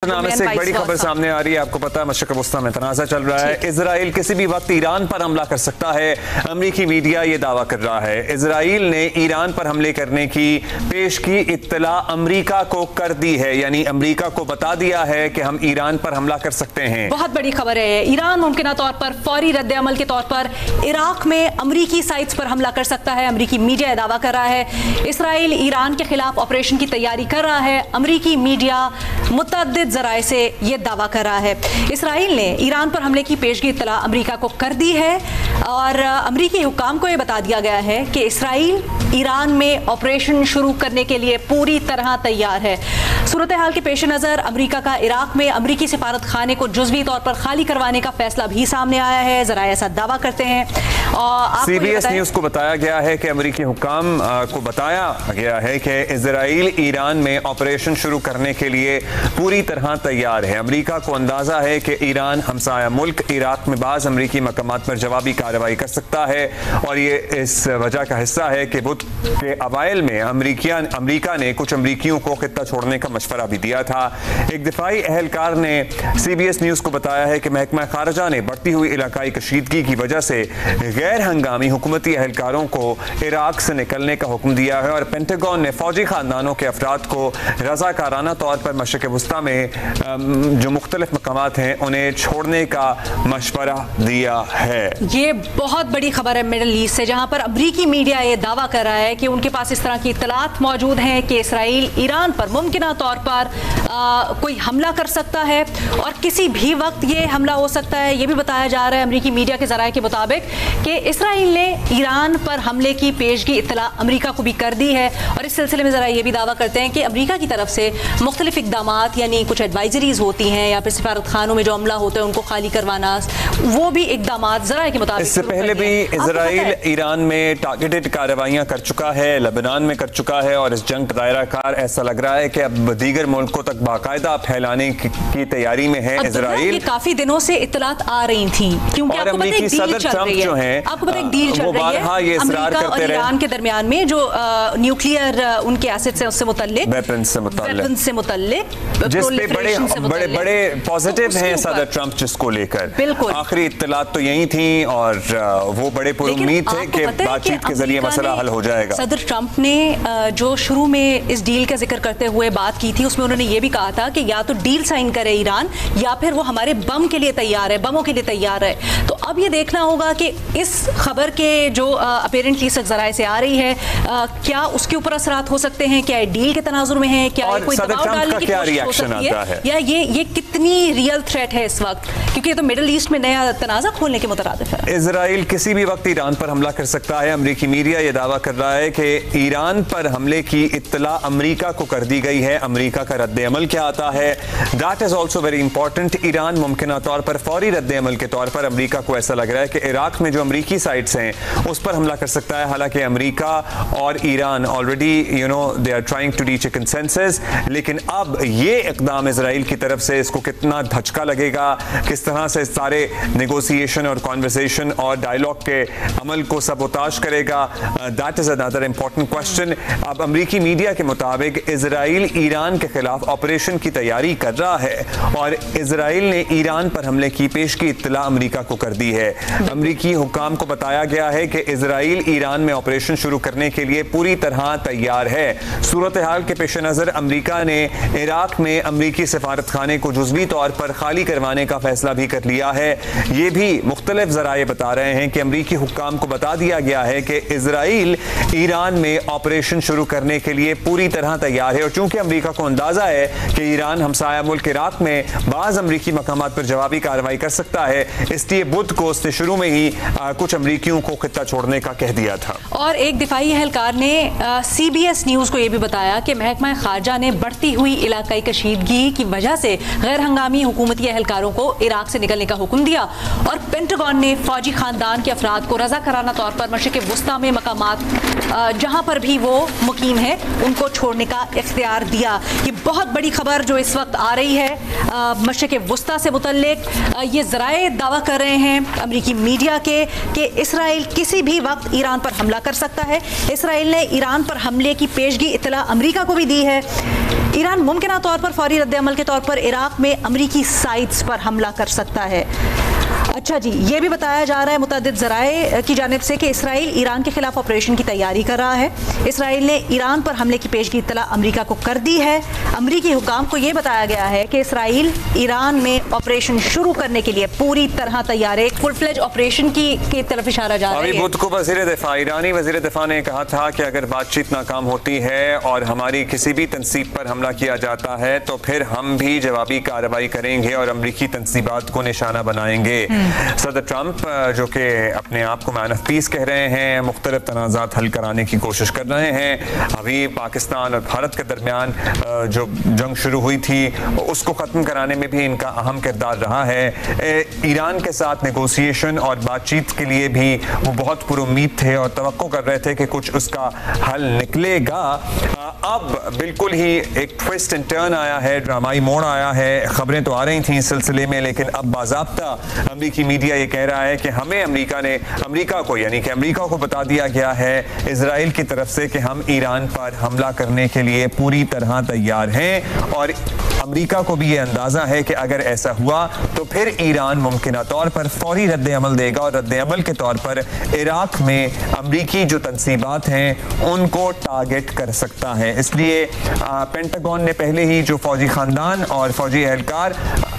नामे से एक बड़ी खबर सामने आ रही है। आपको पता है मशरिक़ वस्ता में तनाज़ा चल रहा है। इजराइल किसी भी वक्त ईरान पर हमला कर सकता है। अमरीकी मीडिया ये दावा कर रहा है। इजराइल ने ईरान पर हमले करने की पेश की इत्तला अमरीका को कर दी है, यानी अमरीका को बता दिया है कि हम ईरान पर हमला कर सकते हैं। बहुत बड़ी खबर है। ईरान मुमकिन तौर पर फौरी रद्द अमल के तौर पर इराक में अमरीकी साइट्स पर हमला कर सकता है। अमरीकी मीडिया दावा कर रहा है इसराइल ईरान के खिलाफ ऑपरेशन की तैयारी कर रहा है। अमरीकी मीडिया मुतअद्दिद ज़राए से यह दावा कर रहा है। इसराइल ने ईरान पर हमले की पेशगी इत्तला अमरीका को कर दी है और अमरीकी हुक्काम को यह बता दिया गया है कि इसराइल ईरान में ऑपरेशन शुरू करने के लिए पूरी तरह तैयार है। सूरत हाल के पेश नज़र अमरीका का इराक में अमरीकी सिफारत खाने को जुज़वी तौर पर खाली करवाने का फैसला भी सामने आया है। ज़राए ऐसा दावा करते हैं। और CBS न्यूज़ को बताया गया है कि अमरीकी हुक्काम को बताया गया है कि इजराइल ईरान में ऑपरेशन शुरू करने के लिए पूरी तरह तैयार है। अमरीका को अंदाजा है कि ईरान हमसाया मुल्क इराक में बाज़ अमरीकी मकामात पर जवाबी कार्रवाई कर सकता है और ये इस वजह का हिस्सा है कि बुध के अवाइल में अमरीका ने कुछ अमरीकियों को खित्ता छोड़ने का मशवरा भी दिया था। एक दिफाई अहलकार ने CBS न्यूज़ को बताया है कि महकमा खारजा ने बढ़ती हुई इलाकाई कशीदगी की वजह से गैर हंगामी हुकूमती अहलकारों को इराक से निकलने का हुक्म दिया है और पेंटागन ने फौजी खानदानों के अफराद को रज़ाकाराना तौर पर मशरिक़ वस्ता में जो मुख्तलिफ मकामात हैं उन्हें छोड़ने का मशवरा दिया है। ये बहुत बड़ी खबर है मिडल ईस्ट से, जहां पर अमरीकी मीडिया ये दावा कर रहा है कि उनके पास इस तरह की इत्तलात मौजूद हैं कि इसराइल ईरान पर मुमकिन तौर पर कोई हमला कर सकता है और किसी भी वक्त ये हमला हो सकता है। ये भी बताया जा रहा है अमरीकी मीडिया के ज़राए के मुताबिक कि इसराइल ने ईरान पर हमले की पेशगी इत्तला अमरीका को भी कर दी है और इस सिलसिले में ज़रा ये भी दावा करते हैं कि अमरीका की तरफ से मुख्तलिफ इक़दामात यानी कुछ एडवाइजरीज होती हैं या फिर सिफारत खानों में जो हमला होता है उनको खाली करवाना, वो भी इक़दामात ज़रा के मुताबिक इससे पहले भी इजराइल ईरान में टारगेटेड कार्रवाइयाँ कर चुका है, लेबनान में कर चुका है और इस जंग का दायरा कार ऐसा लग रहा है कि अब दीगर मुल्कों तक बाकायदा फैलाने की तैयारी में है इजराइल। काफी दिनों से इत्तलात आ रही थी क्योंकि आपको पता है एक डील चल रही है। आपको पता है एक डील चल रही है अमेरिका और ईरान के दरमियान में जो न्यूक्लियर उनके एसेट्स हैं उससे मुतल्लिक, वेपन्स से मुतल्लिक, जिस पे बड़े बड़े पॉजिटिव हैं सदर ट्रंप जिसको लेकर। बिल्कुल आखिरी इत्तलात तो यही थी और वो बड़े पुरुम्मीद थे कि बातचीत के जरिए मसला हल हो जाएगा। सदर ट्रंप ने जो शुरू में इस डील का जिक्र करते हुए बात की थी उसमें उन्होंने ये भी कहा था कि या तो डील साइन करे ईरान या फिर वो हमारे बम के लिए तैयार है, बमों के लिए तैयार है। तो अब ये देखना होगा कि इस खबर के जो अपेरेंटली ज़राए से आ रही है क्या उसके ऊपर असरात हो सकते हैं, क्या डील के तनाजुर में है, क्या कोई दबाव डालने की कोशिश हो सकती है या ये कितनी रियल थ्रेट है इस वक्त, क्योंकि ये तो मिडल ईस्ट में नया तनाज़ा खोलने के मुतरादिफ है। इजराइल किसी भी वक्त ईरान पर हमला कर सकता है। अमरीकी मीडिया ये दावा कर रहा है कि ईरान पर हमले की इत्तला अमरीका को कर दी गई है। अमरीका का रद्द अमल क्या आता है, that is also very important. Iran मुमकिन तौर पर फौरी रद्द अमल के तौर पर अमरीका को ऐसा लग रहा है कि इराक में जो अमरीकी साइट्स हैं उस पर हमला कर सकता है। हालांकि अमरीका और Iran already they are trying to reach a consensus, लेकिन अब ये इक़दाम इजराइल की तरफ से इसको कितना धचका लगेगा, किस तरह से सारे नेगोशिएशन और कॉन्वर्सेशन और डायलॉग के अमल को सबोताश करेगा, that is another important question. अब अमरीकी मीडिया के मुताबिक इजराइल ईरान के खिलाफ ऑपरेशन की तैयारी कर रहा है और इजराइल ने ईरान पर हमले की पेशगी इत्तला अमरीका को कर दी है। अमरीकी हुक्काम को बताया गया है कि इजराइल ईरान में ऑपरेशन शुरू करने के लिए पूरी तरह तैयार है। सूरत हाल के पेश नज़र अमरीका ने इराक में अमरीकी सिफारत खाने को जुज़वी तौर पर खाली करवाने का फैसला भी कर लिया है। ये भी मुख्तलिफ ज़राए बता रहे हैं कि अमरीकी हुक्काम को बता दिया गया है कि इजराइल ईरान में ऑपरेशन शुरू करने के लिए पूरी तरह तैयार है और चूंकि अमरीका को अंदाजा है कि ईरान हमसाया मुल्क इराक में बाज़ अमरीकी मकामात पर जवाबी कार्रवाई कर सकता है, इसलिए बुध को उसने शुरू में ही कुछ अमरीकियों को खित्ता छोड़ने का कह दिया था। और एक दिफाई एहलकार ने CBS न्यूज़ को यह भी बताया कि महकमा खारजा ने बढ़ती हुई इलाकाई कशीदगी की वजह से गैर हंगामी हुकूमती एहलकारों को इराक से निकलने का हुक्म दिया और पेंटागन ने फौजी खानदान के अफराद को रज़ाकाराना तौर पर मशरिक़ वस्ता में मकामात जहाँ पर भी वो मुकीम है उनको छोड़ने का इख्तियार दिया। ये बहुत बड़ी खबर जो इस वक्त आ रही है मशरिक़ वस्ता से मुतल्लिक, ये ज़राए दावा कर रहे हैं अमरीकी मीडिया के कि इसराइल किसी भी वक्त ईरान पर हमला कर सकता है। इसराइल ने ईरान पर हमले की पेशगी इत्तला अमरीका को भी दी है। ईरान मुमकिना तौर पर फौरी रद्द-ए-अमल के तौर पर इराक में अमरीकी साइट्स पर हमला कर सकता है। अच्छा जी, ये भी बताया जा रहा है मुतअद्दिद ज़राए की जानिब से कि इसराइल ईरान के खिलाफ ऑपरेशन की तैयारी कर रहा है। इसराइल ने ईरान पर हमले की पेशगी इत्तला अमरीका को कर दी है। अमरीकी हुकाम को यह बताया गया है कि इसराइल ईरान में ऑपरेशन शुरू करने के लिए पूरी तरह तैयार है। एक फुल फ्लेज ऑपरेशन की तरफ इशारा जा रहा है। अभी बुध को वज़ीर दिफा, ईरानी वज़ीर दिफा ने कहा था कि अगर बातचीत नाकाम होती है और हमारी किसी भी तंसीब पर हमला किया जाता है तो फिर हम भी जवाबी कार्रवाई करेंगे और अमरीकी तंसीबात को निशाना बनाएंगे। सदर ट्रंप जो कि अपने आप को मैन ऑफ पीस कह रहे हैं, मुख्तलिफ तनाज़ात हल कराने की कोशिश कर रहे हैं। अभी पाकिस्तान और भारत के दरमियान जो जंग शुरू हुई थी उसको ख़त्म कराने में भी इनका अहम किरदार रहा है। ईरान के साथ नेगोशिएशन और बातचीत के लिए भी वो बहुत पुरुम्मीद थे और तवक्को कर रहे थे कि कुछ उसका हल निकलेगा। अब बिल्कुल ही एक ट्विस्ट एंड टर्न आया है, ड्रामाई मोड़ आया है। खबरें तो आ रही थी इस सिलसिले में, लेकिन अब बाज़ाब्ता अमरीकी मीडिया ये कह रहा है कि हमें अमरीका को यानी कि अमरीका को बता दिया गया है इजराइल की तरफ से कि हम ईरान पर हमला करने के लिए पूरी तरह तैयार हैं। और अमरीका को भी ये अंदाज़ा है कि अगर ऐसा हुआ तो फिर ईरान मुमकिना तौर पर फौरी रद्द-ए-अमल देगा और रद्द-ए-अमल के तौर पर इराक में अमरीकी जो तंसीबात हैं उनको टारगेट कर सकता है। इसलिए पेंटागन ने पहले ही जो फौजी खानदान और फौजी एहलकार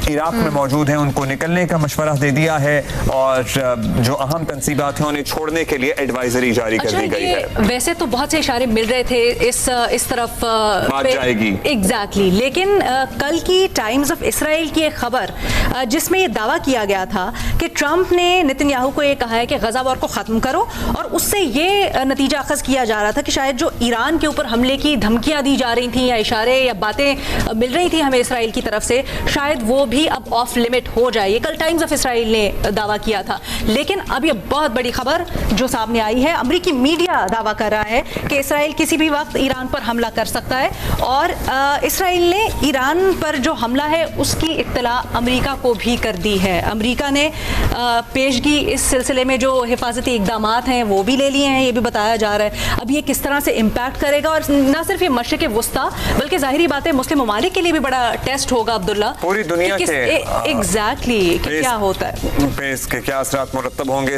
इराक में मौजूद हैं उनको निकलने का मशवरा दे दिया है और जो अहम तंसीबात हैं उन्हें छोड़ने के लिए एडवाइजरी जारी कर दी गई है। वैसे तो बहुत से इशारे मिल रहे थे इस तरफ बात जाएगी एग्जैक्टली, लेकिन कल की टाइम्स ऑफ इसराइल की एक खबर जिसमें यह दावा किया गया था कि ट्रंप ने नेतन्याहू को यह कहा है कि गजा वॉर को ख़त्म करो, और उससे ये नतीजा अखज़ किया जा रहा था कि शायद जो ईरान के ऊपर हमले की धमकियां दी जा रही थी या इशारे या बातें मिल रही थी हमें इसराइल की तरफ से, शायद वो भी अब ऑफ लिमिट हो जाए। ये कल टाइम्स ऑफ इसराइल ने दावा किया था। लेकिन अब ये बहुत बड़ी खबर जो सामने आई है, अमरीकी मीडिया दावा कर रहा है कि इसराइल किसी भी वक्त ईरान पर हमला कर सकता है और इसराइल ने ईरान पर जो हमला है उसकी इत्तला अमरीका को भी कर दी है। अमरीका ने पेशगी इस सिलसिले में जो हिफाजती इकदाम हैं वो भी ले लिए हैं, ये भी बताया जा रहा है। अब ये किस तरह से इम्पैक्ट करेगा, और न सिर्फ ये मशरिक़ वस्ता बल्कि ज़ाहिरी बात है मुस्लिम ममालिक के लिए भी बड़ा टेस्ट होगा अब्दुल्ला, पूरी दुनिया के एग्जैक्टली क्या होता है, पे इसके क्या असरात मुरत्तब होंगे।